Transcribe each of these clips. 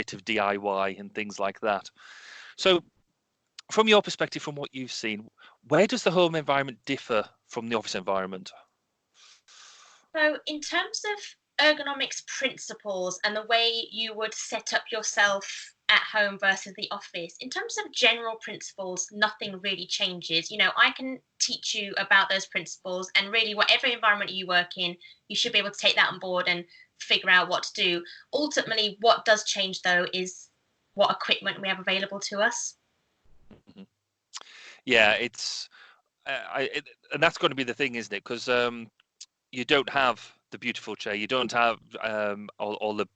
bit of DIY and things like that. So from your perspective, from what you've seen, where does the home environment differ from the office environment? So, in terms of ergonomics principles and the way you would set up yourself at home versus the office, in terms of general principles, nothing really changes. I can teach you about those principles, and really, whatever environment you work in, you should be able to take that on board and figure out what to do. Ultimately, what does change though is what equipment we have available to us. Mhm. Yeah, it's and that's going to be the thing, isn't it? Because you don't have the beautiful chair, you don't have all the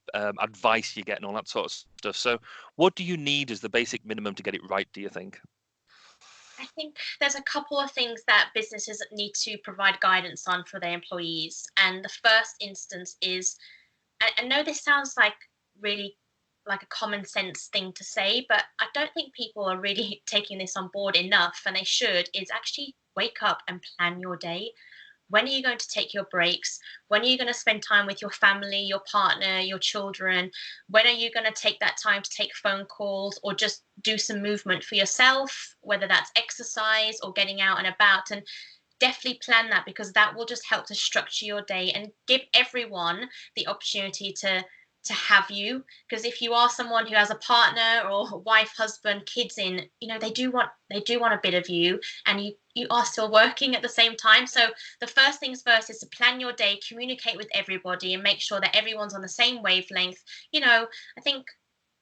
advice you get and all that sort of stuff. So, what do you need as the basic minimum to get it right, do you think? I think there's a couple of things that businesses need to provide guidance on for their employees. And the first instance is, I know this sounds like really like a common sense thing to say, but I don't think people are really taking this on board enough, and they should, is actually wake up and plan your day. When are you going to take your breaks? When are you going to spend time with your family, your partner, your children? When are you going to take that time to take phone calls or just do some movement for yourself, whether that's exercise or getting out and about? And definitely plan that, because that will just help to structure your day and give everyone the opportunity to have you. Because if you are someone who has a partner or wife, husband, kids in, they do want a bit of you, and you are still working at the same time. So the first things first is to plan your day, communicate with everybody, and make sure that everyone's on the same wavelength. I think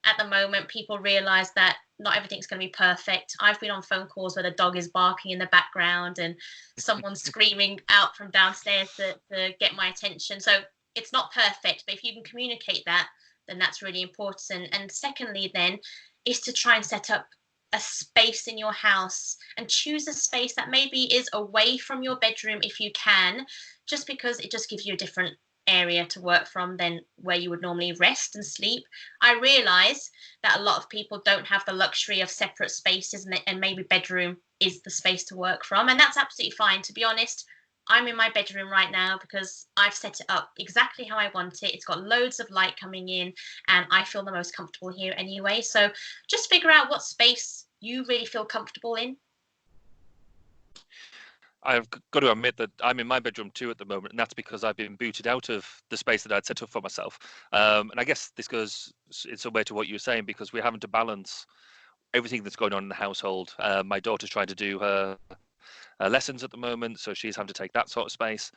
at the moment people realize that not everything's going to be perfect. I've been on phone calls where the dog is barking in the background and someone's screaming out from downstairs to get my attention. So it's not perfect, but if you can communicate that, then that's really important. And secondly, then, is to try and set up a space in your house and choose a space that maybe is away from your bedroom if you can, just because it just gives you a different area to work from than where you would normally rest and sleep. I realize that a lot of people don't have the luxury of separate spaces, and maybe bedroom is the space to work from, and that's absolutely fine. To be honest, I'm in my bedroom right now because I've set it up exactly how I want it. It's got loads of light coming in, and I feel the most comfortable here anyway. So just figure out what space you really feel comfortable in. I've got to admit that I'm in my bedroom too at the moment, and that's because I've been booted out of the space that I'd set up for myself. And I guess this goes in some way to what you were saying, because we're having to balance everything that's going on in the household. My daughter's trying to do her lessons at the moment, so she's having to take that sort of space.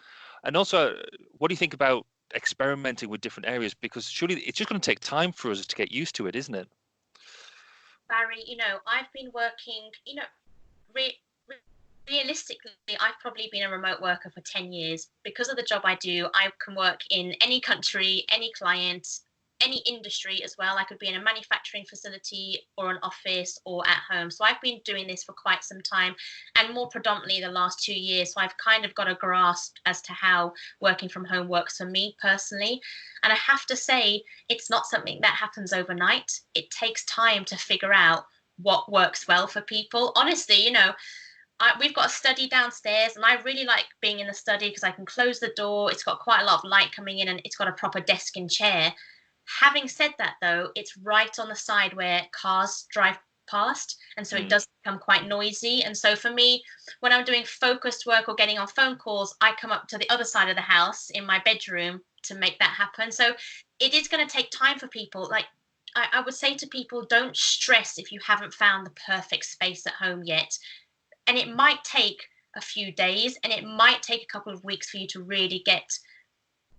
And also, what do you think about experimenting with different areas? Because surely it's just going to take time for us to get used to it, isn't it? Barry, I've been working, re- realistically, I've probably been a remote worker for 10 years. Because of the job I do, I can work in any country, any client, any industry as well. I could be in a manufacturing facility or an office or at home. So I've been doing this for quite some time, and more predominantly the last 2 years. So I've kind of got a grasp as to how working from home works for me personally. And I have to say, it's not something that happens overnight. It takes time to figure out what works well for people. Honestly, we've got a study downstairs, and I really like being in the study because I can close the door. It's got quite a lot of light coming in, and it's got a proper desk and chair. Having said that, though, it's right on the side where cars drive past, and so it Mm. does become quite noisy. And so for me, when I'm doing focused work or getting on phone calls, I come up to the other side of the house in my bedroom to make that happen. So it is going to take time for people. Like, I would say to people, don't stress if you haven't found the perfect space at home yet. And it might take a few days, and it might take a couple of weeks for you to really get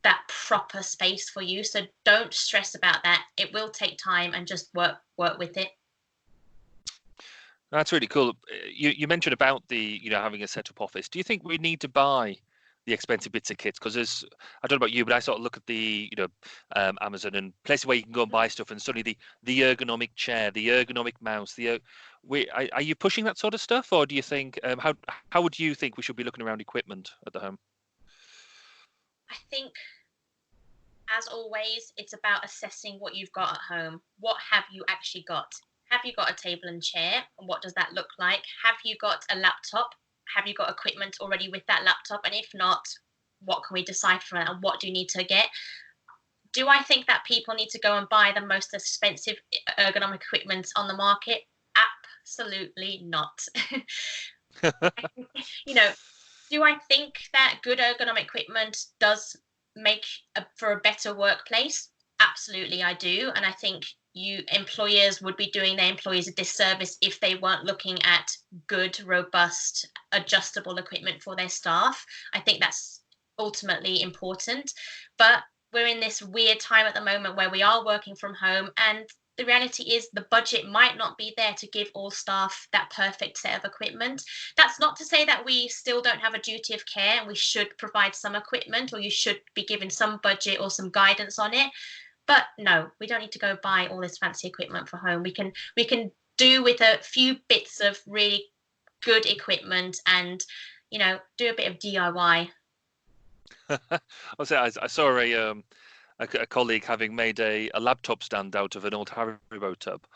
that proper space for you. So don't stress about that. It will take time, and just work with it. That's really cool. You mentioned about the having a set up office. Do you think we need to buy the expensive bits of kits? Because there's, I don't know about you, but I sort of look at the Amazon and places where you can go and buy stuff, and suddenly the ergonomic chair, the ergonomic mouse, are you pushing that sort of stuff, or do you think how would you think we should be looking around equipment at the home? I think, as always, it's about assessing what you've got at home. What have you actually got? Have you got a table and chair? And what does that look like? Have you got a laptop? Have you got equipment already with that laptop? And if not, what can we decide from that? And what do you need to get? Do I think that people need to go and buy the most expensive ergonomic equipment on the market? Absolutely not. You know, do I think that good ergonomic equipment does make for a better workplace? Absolutely, I do. And I think employers would be doing their employees a disservice if they weren't looking at good, robust, adjustable equipment for their staff. I think that's ultimately important. But we're in this weird time at the moment where we are working from home, and the reality is the budget might not be there to give all staff that perfect set of equipment. That's not to say that we still don't have a duty of care and we should provide some equipment, or you should be given some budget or some guidance on it. But no, we don't need to go buy all this fancy equipment for home. We can do with a few bits of really good equipment and do a bit of DIY. I saw a colleague having made a laptop stand out of an old Haribo tub.